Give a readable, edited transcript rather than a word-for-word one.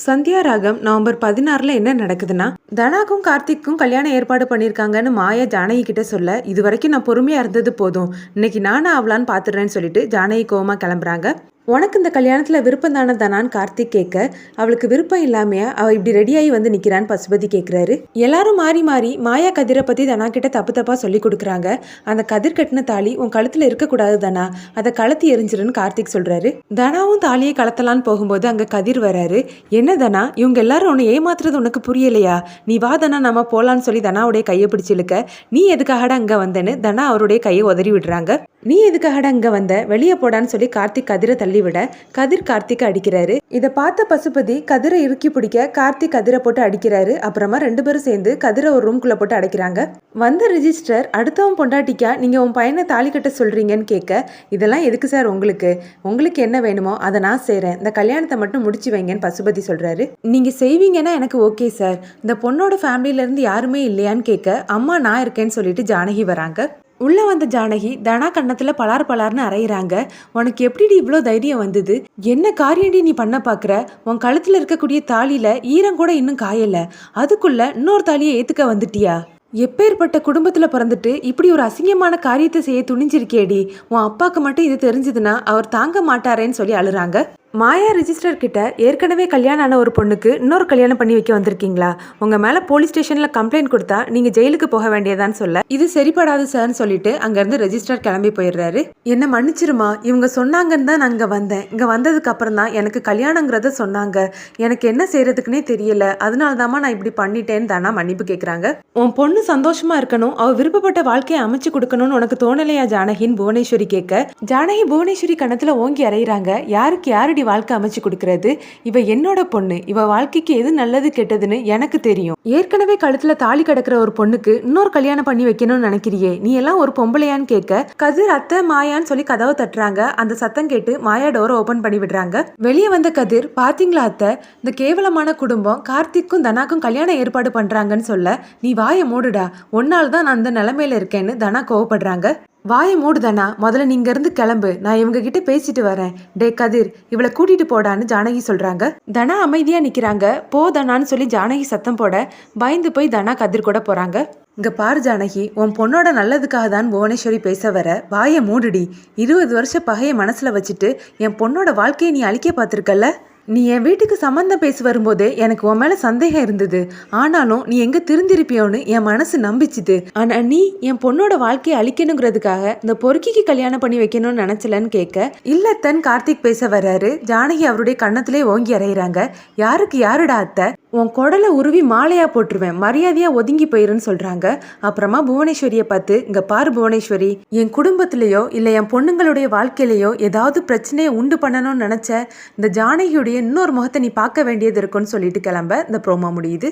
சந்தியா ராகம் நவம்பர் 16 என்ன நடக்குதுன்னா, தனாக்கும் கார்த்திக்கும் கல்யாணம் ஏற்பாடு பண்ணியிருக்காங்கன்னு மாயா ஜானகி கிட்ட சொல்ல, இது வரைக்கும் நான் பொறுமையா இருந்தது போதும், இன்னைக்கு நானும் ஆவலான்னு பாத்துடுறேன்னு சொல்லிட்டு ஜானகி கோவமா கிளம்புறாங்க. உனக்கு இந்த கல்யாணத்துல விருப்பம் தானே தனான்னு கார்த்திக் கேட்க, அவளுக்கு விருப்பம் இல்லாமையா அவ இப்படி ரெடியாகி வந்து நிக்கிறான்னு பசுபதி கேட்கிறாரு. எல்லாரும் மாறி மாறி மாயா கதிரை பத்தி தனா கிட்ட தப்பு தப்பா சொல்லி கொடுக்குறாங்க. அந்த கதிர் கட்டின தாலி உன் கழுத்துல இருக்கக்கூடாது தனா, அதை கலத்தி எரிஞ்சிருன்னு கார்த்திக் சொல்றாரு. தனாவும் தாலியை கலத்தலான்னு போகும்போது அங்க கதிர் வராரு. என்ன தனா, இவங்க எல்லாரும் உன்னை ஏமாத்துறது உனக்கு புரியலையா? நீ வா தனா, நம்ம போலான்னு சொல்லி தனாவுடைய கையை பிடிச்சி இழுக்க, நீ எதுக்காகடா அங்க வந்தேன்னு தனா அவருடைய கையை உதறி விடுறாங்க. நீ எதுக்காகடா அங்க வந்த, வெளியே போடான்னு சொல்லி கார்த்திக் கதிரை தள்ளி விட, கதிர் கார்த்திக் அடிக்கிறாரு. இதை பார்த்த பசுபதி கதிரை இறுக்கி பிடிக்க கார்த்திக் கதிரை போட்டு அடிக்கிறாரு. அப்புறமா ரெண்டு பேரும் சேர்ந்து கதிரை ஒரு ரூம்குள்ள போட்டு அடைக்கிறாங்க. வந்த ரிஜிஸ்டர் அடுத்தவன் பொண்டாட்டிக்கா நீங்க உன் பையனை தாலி கட்ட சொல்றீங்கன்னு கேட்க, இதெல்லாம் எதுக்கு சார் உங்களுக்கு என்ன வேணுமோ அதை நான் செய்றேன், இந்த கல்யாணத்தை மட்டும் முடிச்சு வைங்கன்னு பசுபதி சொல்றாரு. நீங்க செய்வீங்கன்னா எனக்கு ஓகே சார், இந்த பொண்ணோட ஃபேமிலியில இருந்து யாருமே இல்லையான்னு கேட்க, அம்மா நான் இருக்கேன்னு சொல்லிட்டு ஜானகி வராங்க. உள்ள வந்த ஜானகி தனா கண்ணத்துல பலார்னு அரைகிறாங்க. உனக்கு எப்படி இவ்வளோ தைரியம் வந்தது? என்ன காரியண்டி நீ பண்ண பாக்குற? உன் கழுத்துல இருக்கக்கூடிய தாலியில ஈரம் கூட இன்னும் காயல, அதுக்குள்ள இன்னொரு தாலியை ஏத்துக்க வந்துட்டியா? எப்பேற்பட்ட குடும்பத்துல பிறந்துட்டு இப்படி ஒரு அசிங்கமான காரியத்தை செய்ய துணிஞ்சிருக்கேடி. உன் அப்பாவுக்கு மட்டும் இது தெரிஞ்சதுன்னா அவர் தாங்க மாட்டாரேன்னு சொல்லி அழுறாங்க. மாயா ரிஜிஸ்டர் கிட்ட, ஏற்கனவே கல்யாணம் ஆன ஒரு பொண்ணுக்கு இன்னொரு கல்யாணம் பண்ணி வைக்க வந்திருக்கீங்களா? உங்க மேல போலீஸ் ஸ்டேஷன்ல கம்ப்ளைண்ட் கொடுத்தா நீங்க ஜெயிலுக்கு போக வேண்டியதான்னு சொல்ல, இது சரிப்படாது சார்னு சொல்லிட்டு அங்கிருந்து ரெஜிஸ்டர் கிளம்பி போயிடுறாரு. என்ன மன்னிச்சிருமா, இவங்க சொன்னாங்கன்னு தான் நான் இங்க வந்தேன். இங்க வந்ததுக்கு அப்புறம் தான் எனக்கு கல்யாணங்கிறத சொன்னாங்க. எனக்கு என்ன செய்யறதுக்குன்னே தெரியல, அதனாலதாம்மா நான் இப்படி பண்ணிட்டேன்னு தானா மன்னிப்பு கேட்கறாங்க. உன் பொண்ணு சந்தோஷமா இருக்கணும், அவ விருப்பப்பட்ட வாழ்க்கையை அமைச்சு கொடுக்கணும்னு உனக்கு தோணலையா ஜானகின்னு புவனேஸ்வரி கேட்க, ஜானகி புவனேஸ்வரி கணத்துல ஓங்கி அறையிறாங்க. யாருக்கு யாரு வாழ்க்கை அமைச்சு கொடுக்கறது? இவ என்னோட பொண்ணு, இவ வாழ்க்கைக்கு எது நல்லது கெட்டதுன்னு எனக்கு தெரியும். ஏற்கனவே கழுத்துல தாலி கிடக்குற ஒரு பொண்ணுக்கு இன்னொரு கல்யாணம் பண்ணி வைக்கணும்னு நினைக்கிறியே, நீ எல்லாம் ஒரு பொம்பளையான்னு கேட்க, கதிர் அத்தை மாயான்னு சொல்லி கதவை தட்டுறாங்க. அந்த சத்தம் கேட்டு மாயா டோரை ஓபன் பண்ணி விடுறாங்க. வெளியே வந்த கதிர், பாத்தீங்களா அத்தை, இந்த கேவலமான குடும்பம் கார்த்திக்கும் தனாக்கும் கல்யாணம் ஏற்பாடு பண்றாங்கன்னு சொல்ல, நீ வாயை மூடுடா, ஒன்னால தான் நான் அந்த நிலைமையில இருக்கேன்னு தனா கோவப்படுறாங்க. வாயை மூடு தனா, முதல்ல நீங்க இருந்து கிளம்பு, நான் இவங்க கிட்ட பேசிட்டு வரேன். டே கதிர், இவளை கூட்டிட்டு போடான்னு ஜானகி சொல்றாங்க. தனா அமைதியா நிக்கிறாங்க. போ தனான்னு சொல்லி ஜானகி சத்தம் போட, பயந்து போய் தனா கதிர் கூட போறாங்க. இங்க பாரு ஜானகி, உன் பொண்ணோட நல்லதுக்காக தான் புவனேஸ்வரி பேச வர, வாயை மூடுடி. 20 வருஷ பகையை மனசுல வச்சுட்டு என் பொண்ணோட வாழ்க்கையை நீ அழிக்க பார்த்திருக்கல்ல. நீ என் வீட்டுக்கு சம்பந்தம் பேசி வரும்போதே எனக்கு உன் மேல சந்தேகம் இருந்தது. ஆனாலும் நீ எங்க திருந்திருப்பியோன்னு என் மனசு நம்பிச்சுது. ஆனா நீ என் பொண்ணோட வாழ்க்கையை அழிக்கணுங்கிறதுக்காக இந்த பொறுக்கிக்கு கல்யாணம் பண்ணி வைக்கணும்னு நினைச்சலன்னு கேட்க, இல்லத்தன் கார்த்திக் பேச வர்றாரு. ஜானகி அவருடைய கண்ணத்திலே ஓங்கி அறையிறாங்க. யாருக்கு யாருடா அத்தை? உன் குடலை உருவி மாலையா போட்டுருவேன், மரியாதையா ஒதுங்கி போயிருன்னு சொல்றாங்க. அப்புறமா புவனேஸ்வரியை பார்த்து, இங்க பாரு புவனேஸ்வரி, என் குடும்பத்திலேயோ இல்லை என் பொண்ணுங்களுடைய வாழ்க்கையிலையோ ஏதாவது பிரச்சனையை உண்டு பண்ணணும்னு நினைச்ச இந்த ஜானகியுடைய இன்னொரு முகத்தை நீ பார்க்க வேண்டியது இருக்குன்னு சொல்லிட்டு கிளம்ப இந்த ப்ரோமோ முடியுது.